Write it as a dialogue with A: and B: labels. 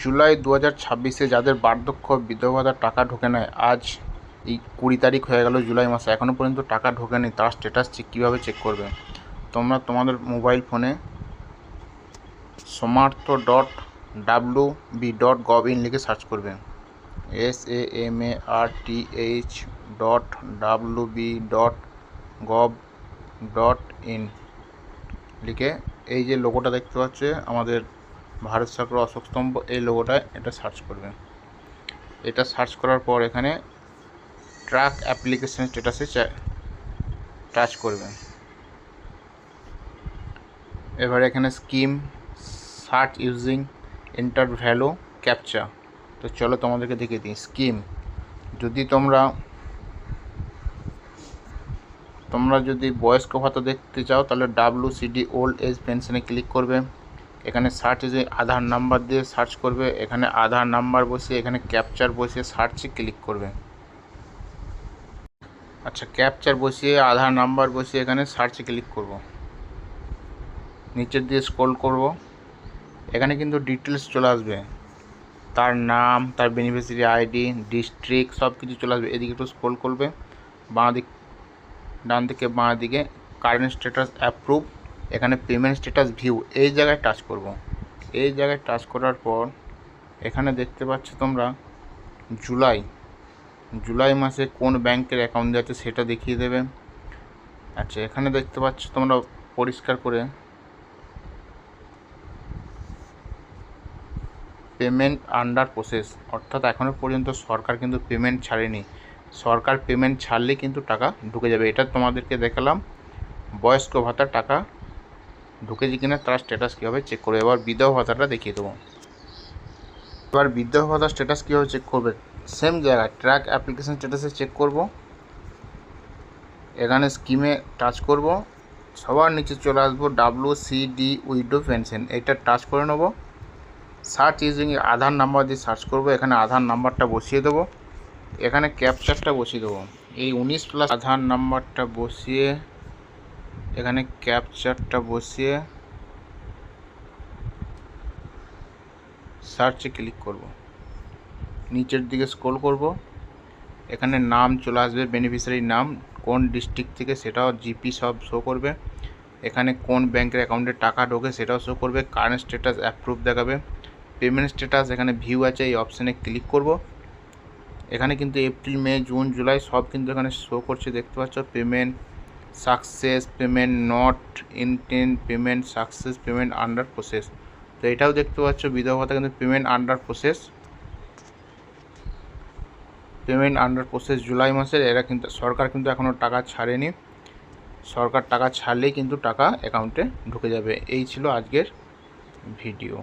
A: জুলাই 2026-এ যাদের বার্ধক্য বিধবা ভাতার টাকা ঢোকে নাই, আজ এই 20 তারিখ হয়ে গেল জুলাই মাসে, এখনও পর্যন্ত টাকা ঢোকেনি, তার স্ট্যাটাস কীভাবে চেক করবে? তোমরা তোমাদের মোবাইল ফোনে samarth.wb.gov.in লিখে সার্চ করবে। samarth.wb.gov.in লিখে এই যে লোগোটা দেখতে পাচ্ছে আমাদের ভারত সরকার অশোক স্তম্ভ, এই লোগোটায় এটা সার্চ করবে। এটা সার্চ করার পর এখানে ট্র্যাক অ্যাপ্লিকেশন স্ট্যাটাসে টাচ করবে। এবার এখানে scheme search using enter value captcha. তো চলো তোমাদেরকে দেখিয়ে দিই। স্কিম, যদি তোমরা যদি বয়স্ক ভাতা দেখতে চাও তাহলে WCD ওল্ড এজ পেনশনে ক্লিক করবে। এখানে সার্চ যে আধার নাম্বার দিয়ে সার্চ করবে, এখানে আধার নাম্বার বসিয়ে এখানে ক্যাপচার বসিয়ে সার্চে ক্লিক করবে। আচ্ছা, ক্যাপচার বসিয়ে আধার নাম্বার বসিয়ে এখানে সার্চে ক্লিক করব। নিচের দিয়ে স্ক্রল করব, এখানে কিন্তু ডিটেলস চলে আসবে, তার নাম, তার বেনিফিশিয়ারি আইডি, ডিস্ট্রিক্ট, সব কিছু চলে আসবে। এদিকে একটু স্ক্রল করবে, ডান দিকে বাঁ দিকে কারেন্ট স্ট্যাটাস অ্যাপ্রুভ, এখানে পেমেন্ট স্ট্যাটাস ভিউ, এই জায়গায় টাচ করব। এই জায়গায় টাচ করার পর এখানে দেখতে পাচ্ছ তোমরা জুলাই মাসে কোন ব্যাংকের অ্যাকাউন্ট আছে সেটা দেখিয়ে দেবে। আচ্ছা, এখানে দেখতে পাচ্ছ তোমরা পরিষ্কার করে পেমেন্ট আন্ডার প্রসেস, অর্থাৎ এখনও পর্যন্ত সরকার কিন্তু পেমেন্ট ছাড়েনি। সরকার পেমেন্ট ছাড়লে কিন্তু টাকা ঢুকে যাবে। এটা তোমাদেরকে দেখালাম বয়স্ক ভাতার টাকা ঢুকেছে কিনা তার স্ট্যাটাস কীভাবে চেক করবে। এবার বিধবা ভাতাটা দেখিয়ে দেবো। এবার বিধবা ভাতার স্ট্যাটাস কীভাবে চেক করবে, সেম জায়গায় ট্র্যাক অ্যাপ্লিকেশন স্ট্যাটাসে চেক করব। এখানে স্কিমে টাচ করব, সবার নিচে চলে আসবো WCD উইডো পেনশন, এটা টাচ করে নেব। সার্চ ইউজিং আধার নাম্বার দিয়ে সার্চ করব, এখানে আধার নাম্বারটা বসিয়ে দেবো, এখানে ক্যাপচারটা বসিয়ে দেবো। এই 19+ আধার নাম্বারটা বসিয়ে এখানে ক্যাপচারটা বসিয়ে সার্চে ক্লিক করব। নিচের দিকে স্ক্রল করব, এখানে নাম চলে আসবে, বেনিফিশিয়ারি নাম, কোন ডিস্ট্রিক্ট থেকে সেটাও জিপি সব শো করবে। এখানে কোন ব্যাংকের অ্যাকাউন্টে টাকা ঢোকে সেটাও শো করবে। কারেন্ট স্ট্যাটাস অ্যাপ্রুভ দেখাবে। পেমেন্ট স্ট্যাটাস এখানে ভিউ আছে, এই অপশানে ক্লিক করব। এখানে কিন্তু এপ্রিল, মে, জুন, জুলাই সব কিন্তু এখানে শো করছে, দেখতে পাচ্ছ। Payment success, payment not intend, payment success, payment under process. তো এটাও দেখতে পাচ্ছ বিধবা ভাতা কিন্তু পেমেন্ট আন্ডার প্রসেস জুলাই মাসের। এরা কিন্তু সরকার কিন্তু এখনও টাকা ছাড়েনি, সরকার টাকা ছাড়লেই কিন্তু টাকা অ্যাকাউন্টে ঢুকে যাবে। এই ছিল আজকের ভিডিও।